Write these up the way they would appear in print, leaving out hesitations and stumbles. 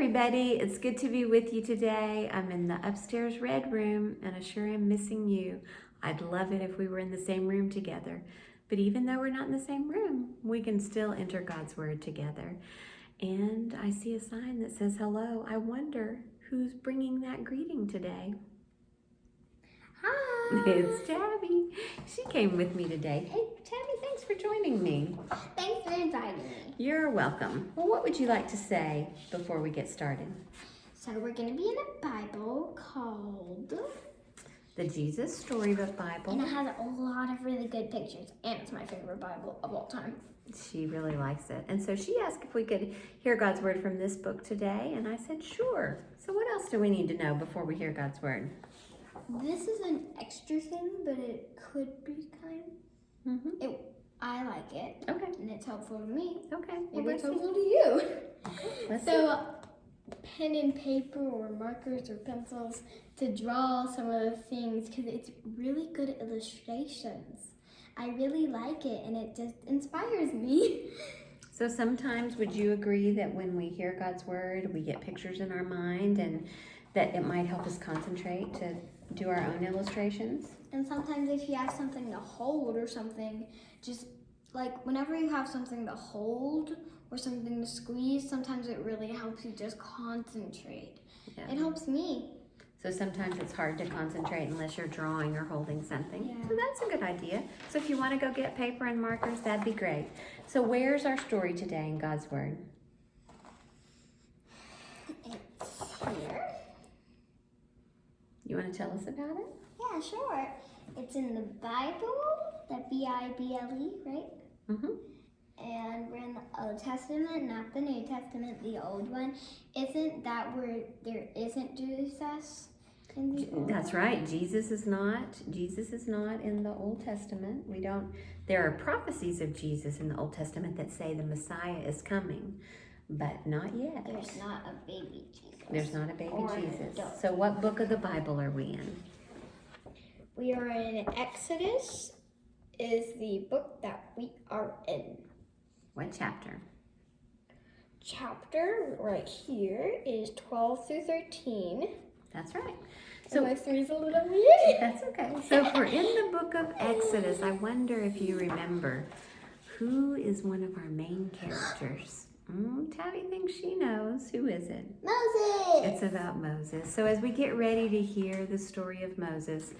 everybody, it's good to be with you today. I'm in the upstairs red room and I sure am missing you. I'd love it if we were in the same room together. But even though we're not in the same room, we can still enter God's Word together. And I see a sign that says hello. I wonder who's bringing that greeting today. Hi! It's Tabby. She came with me today. Hey, Tabby, thanks for joining me. Thanks for inviting me. You're welcome. Well, what would you like to say before we get started? So we're going to be in a Bible called The Jesus Storybook Bible. And it has a lot of really good pictures. And it's my favorite Bible of all time. She really likes it. And so she asked if we could hear God's Word from this book today. And I said, sure. So what else do we need to know before we hear God's Word? This is an extra thing, but it could be kind. I like it. Okay. And it's helpful to me. Okay. Maybe Well, it's helpful to you. Okay. Let's see. So pen and paper or markers or pencils to draw some of the things because it's really good illustrations. I really like it and it just inspires me. So sometimes would you agree that when we hear God's Word, we get pictures in our mind and that it might help us concentrate to do our own illustrations? And sometimes if you have something to hold or something, just like whenever you have something to hold or something to squeeze, sometimes it really helps you just concentrate. Yeah. It helps me. So sometimes it's hard to concentrate unless you're drawing or holding something. Yeah. So that's a good idea. So if you want to go get paper and markers, that'd be great. So where's our story today in God's Word? It's here. You want to tell us about it? Yeah, sure. It's in the Bible, the Bible, right? And we're in the Old Testament, not the New Testament, the old one. Isn't that where there isn't Jesus in the old That's one? right. Jesus is not in the Old Testament. There are prophecies of Jesus in the Old Testament that say the Messiah is coming, but not yet. There's not a baby Jesus. There's not a baby Or an Jesus. adult. So what book of the Bible are we in? We are in Exodus, is the book that we are in. What chapter? Chapter right here is 12 through 13. That's right. So So my 3's a little weird. that's okay. So if we're in the book of Exodus, I wonder if you remember who is one of our main characters. Tabby thinks she knows. Who is it? Moses! It's about Moses. So as we get ready to hear the story of Moses,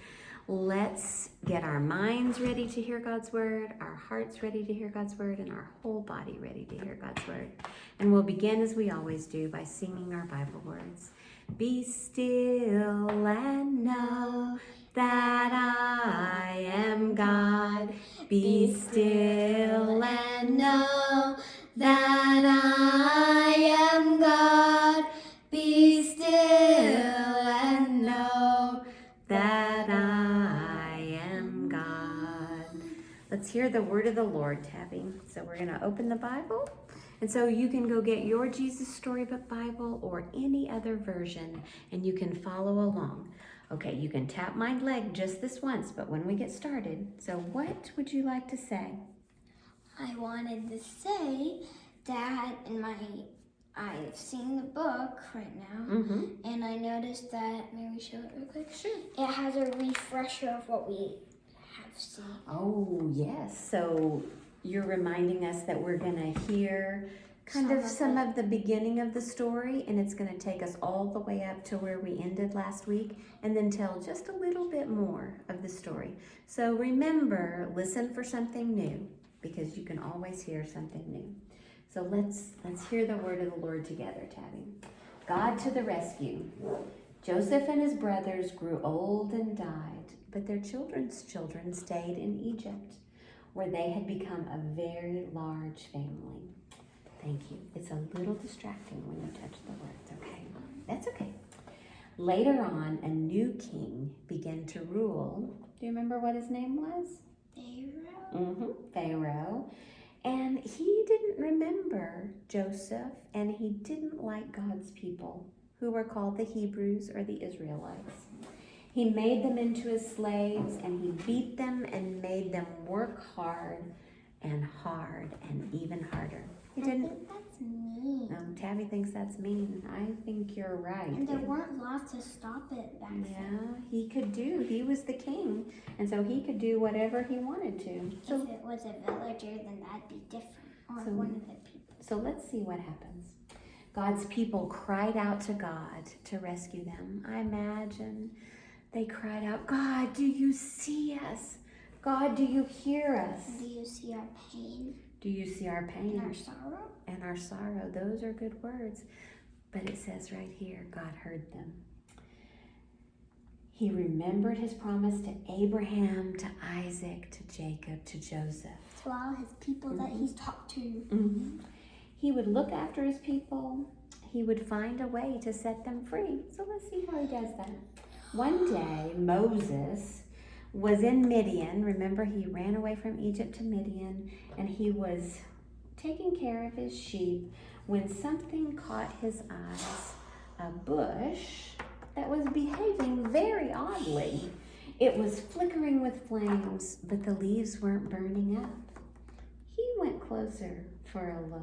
let's get our minds ready to hear God's Word, our hearts ready to hear God's Word, and our whole body ready to hear God's Word. And we'll begin as we always do by singing our Bible words. Be still and know that I am God. Be still and know that I am God. Be still and know that I am God. Let's hear the word of the Lord, Tabby. So we're going to open the Bible. And so you can go get your Jesus Storybook Bible or any other version and you can follow along. Okay, you can tap my leg just this once, but when we get started, so what would you like to say? I wanted to say that I've seen the book right now, and I noticed that, maybe show it real quick. Sure. It has a refresher of what we have seen. Oh, yes. So you're reminding us that we're going to hear some of the beginning of the story, and it's going to take us all the way up to where we ended last week, and then tell just a little bit more of the story. So remember, listen for something new, because you can always hear something new. So let's hear the word of the Lord together, Tabby. God to the rescue. Joseph and his brothers grew old and died, but their children's children stayed in Egypt, where they had become a very large family. Thank you. It's a little distracting when you touch the words, okay? That's okay. Later on, a new king began to rule. Do you remember what his name was? Pharaoh? Pharaoh. And he didn't remember Joseph, and he didn't like God's people, who were called the Hebrews or the Israelites. He made them into his slaves, and he beat them and made them work hard and even harder. He I didn't. think that's mean. Tabby thinks that's mean. I think you're right. And there weren't laws to stop it back then. Yeah, he could do. He was the king, and so he could do whatever he wanted to. So if it was a villager, then that'd be different. Or So- one of the people. So let's see what happens. God's people cried out to God to rescue them. I imagine they cried out, God, do you see us? God, do you hear us? Do you see our pain Do you see our pain and our sorrow? and our sorrow? Those are good words. But it says right here, God heard them. He remembered his promise to Abraham, to Isaac, to Jacob, to Joseph. To all his people that he's talked to. Mm-hmm. He would look after his people. He would find a way to set them free. So let's see how he does that. One day, Moses was in Midian. Remember, he ran away from Egypt to Midian, and he was taking care of his sheep when something caught his eyes. A bush that was behaving very oddly. It was flickering with flames, but the leaves weren't burning up. He went closer for a look.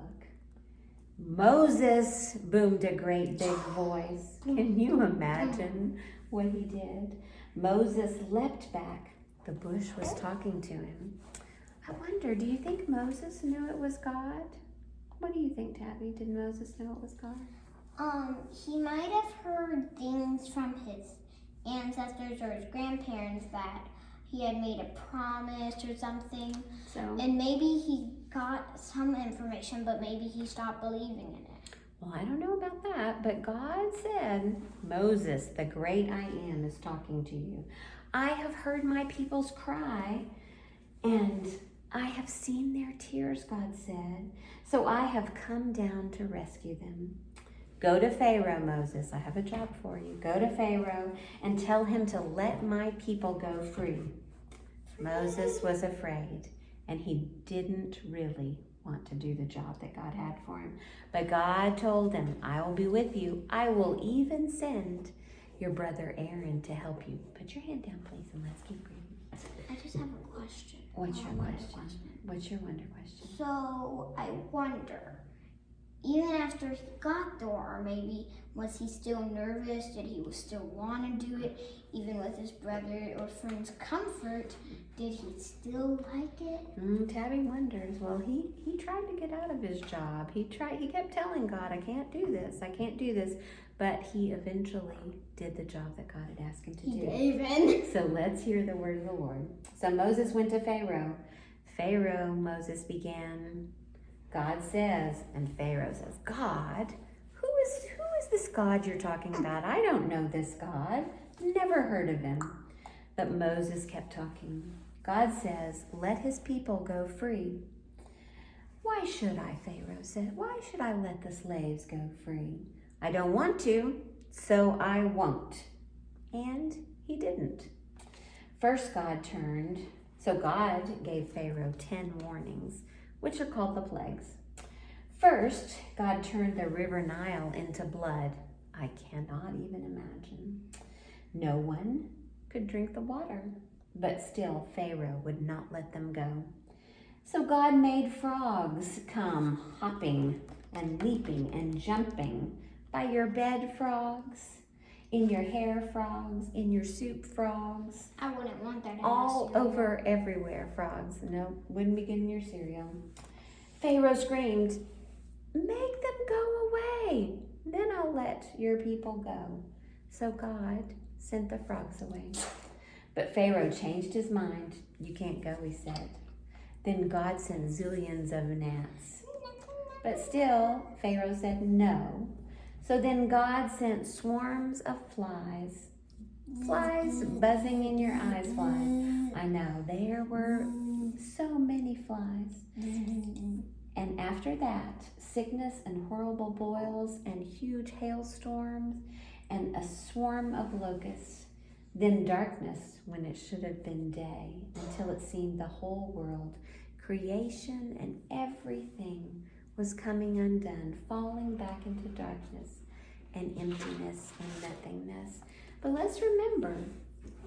Moses, boomed a great big voice. Can you imagine what he did? Moses leapt back. The bush was talking to him. I wonder, do you think Moses knew it was God? What do you think, Tabby? Did Moses know it was God? He might have heard things from his ancestors or his grandparents that he had made a promise or something. So, And maybe he got some information, but maybe he stopped believing in it. well, I don't know about that, but God said, Moses, the great I am, is talking to you. I have heard my people's cry, and I have seen their tears, God said. So I have come down to rescue them. Go to Pharaoh, Moses. I have a job for you. Go to Pharaoh and tell him to let my people go free. Moses was afraid, and he didn't really want to do the job that God had for him. But God told him, I will be with you. I will even send your brother Aaron to help you. Put your hand down, please, and let's keep reading. I just have a question. What's your wonder question? What's your wonder question? So I wonder, even after he got there, or maybe was he still nervous? Did he still want to do it, even with his brother or friend's comfort? Did he still like it? Tabby wonders. Well, he tried to get out of his job. He kept telling God, I can't do this. I can't do this. But he eventually did the job that God had asked him to do. He gave in. So let's hear the word of the Lord. So Moses went to Pharaoh. Pharaoh, Moses began. God says, and Pharaoh says, God, who is this God you're talking about? I don't know this God. Never heard of him. But Moses kept talking. God says, let his people go free. Why should I, Pharaoh said. Why should I let the slaves go free? I don't want to, so I won't. And he didn't. First God gave Pharaoh 10 warnings, which are called the plagues. First, God turned the river Nile into blood. I cannot even imagine. No one could drink the water, but still Pharaoh would not let them go. So God made frogs come hopping and leaping and jumping by your bed, frogs, in your hair, frogs, in your soup, frogs. I wouldn't want that in All my cereal. over, everywhere, frogs. No, wouldn't be good in your cereal. Pharaoh screamed, make them go away. Then I'll let your people go. So God sent the frogs away. But Pharaoh changed his mind. You can't go, he said. Then God sent zillions of gnats. But still, Pharaoh said no. So then God sent swarms of flies. Flies buzzing in your eyes, flies. I know, there were so many flies. And after that, sickness and horrible boils and huge hailstorms and a swarm of locusts. Then darkness when it should have been day, until it seemed the whole world, creation and everything was coming undone, falling back into darkness and emptiness and nothingness. But let's remember,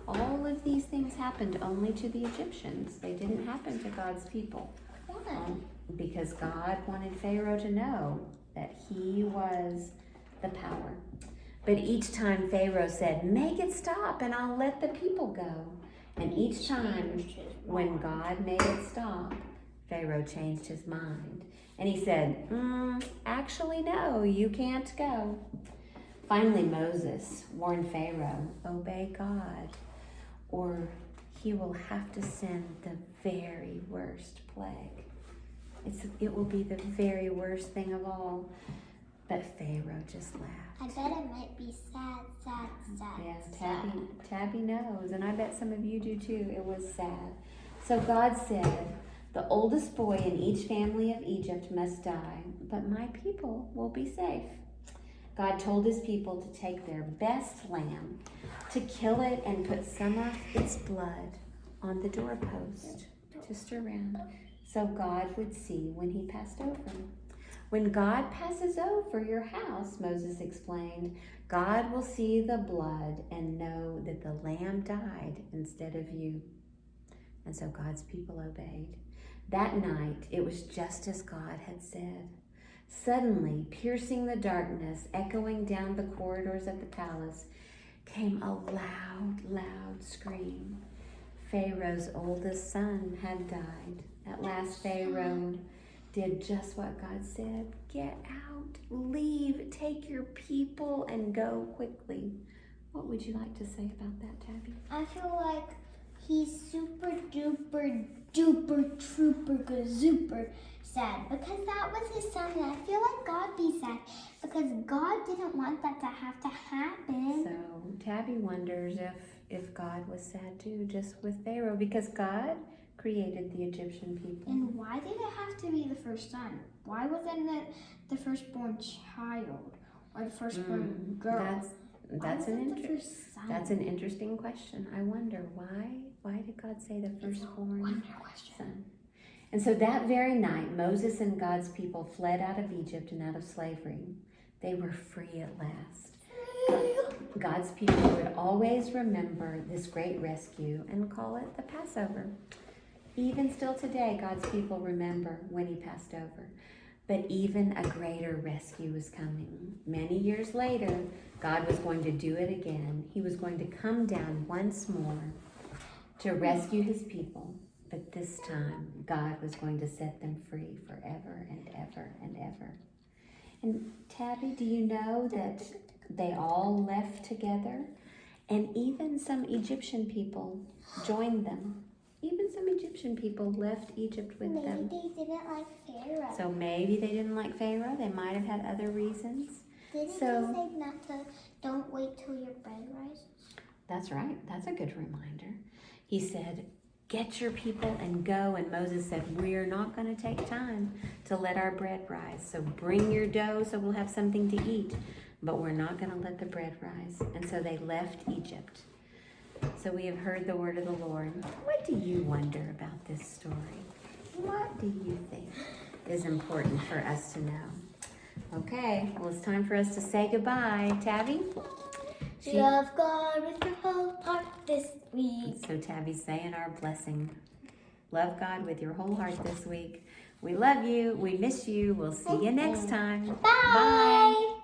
all of these things happened only to the Egyptians. They didn't happen to God's people. Why? because God wanted Pharaoh to know that he was the power. But each time Pharaoh said, make it stop and I'll let the people go. And each time when God made it stop, Pharaoh changed his mind. And he said, actually, no, you can't go. Finally, Moses warned Pharaoh, obey God, or he will have to send the very worst plague. It will be the very worst thing of all. But Pharaoh just laughed. I bet it might be sad. Yeah, Tabby knows, and I bet some of you do too. It was sad. So God said, the oldest boy in each family of Egypt must die, but my people will be safe. God told his people to take their best lamb, to kill it and put some of its blood on the doorpost, just around, so God would see when he passed over. When God passes over your house, Moses explained, God will see the blood and know that the lamb died instead of you. And so God's people obeyed. That night, it was just as God had said. Suddenly, piercing the darkness, echoing down the corridors of the palace, came a loud scream. Pharaoh's oldest son had died. At last, Pharaoh did just what God said. Get out, leave, take your people, and go quickly. What would you like to say about that, Tabby? I feel like he's super duper super sad because that was his son, and I feel like God be sad because God didn't want that to have to happen. So Tabby wonders if God was sad too, just with Pharaoh, because God created the Egyptian people. And why did it have to be the first son? Why wasn't it the firstborn child or the firstborn girl? That's an interesting question. I wonder why did God say the firstborn son? And so that very night, Moses and God's people fled out of Egypt and out of slavery. They were free at last. God's people would always remember this great rescue and call it the Passover. Even still today, God's people remember when he passed over. But even a greater rescue was coming. Many years later, God was going to do it again. He was going to come down once more to rescue his people. But this time, God was going to set them free forever and ever and ever. And Tabby, do you know that they all left together? And even some Egyptian people joined them. Even some Egyptian people left Egypt with them. Maybe they didn't like Pharaoh. So maybe they didn't like Pharaoh. They might have had other reasons. Didn't he say don't wait till your bread rises? That's right. That's a good reminder. He said, get your people and go. And Moses said, we're not going to take time to let our bread rise. So bring your dough so we'll have something to eat. But we're not going to let the bread rise. And so they left Egypt. So we have heard the word of the Lord. What do you wonder about this story? What do you think is important for us to know? Okay, well, it's time for us to say goodbye. Tabby? Love God with your whole heart this week. So Tabby's saying our blessing. Love God with your whole heart this week. We love you. We miss you. We'll see you next time. Bye.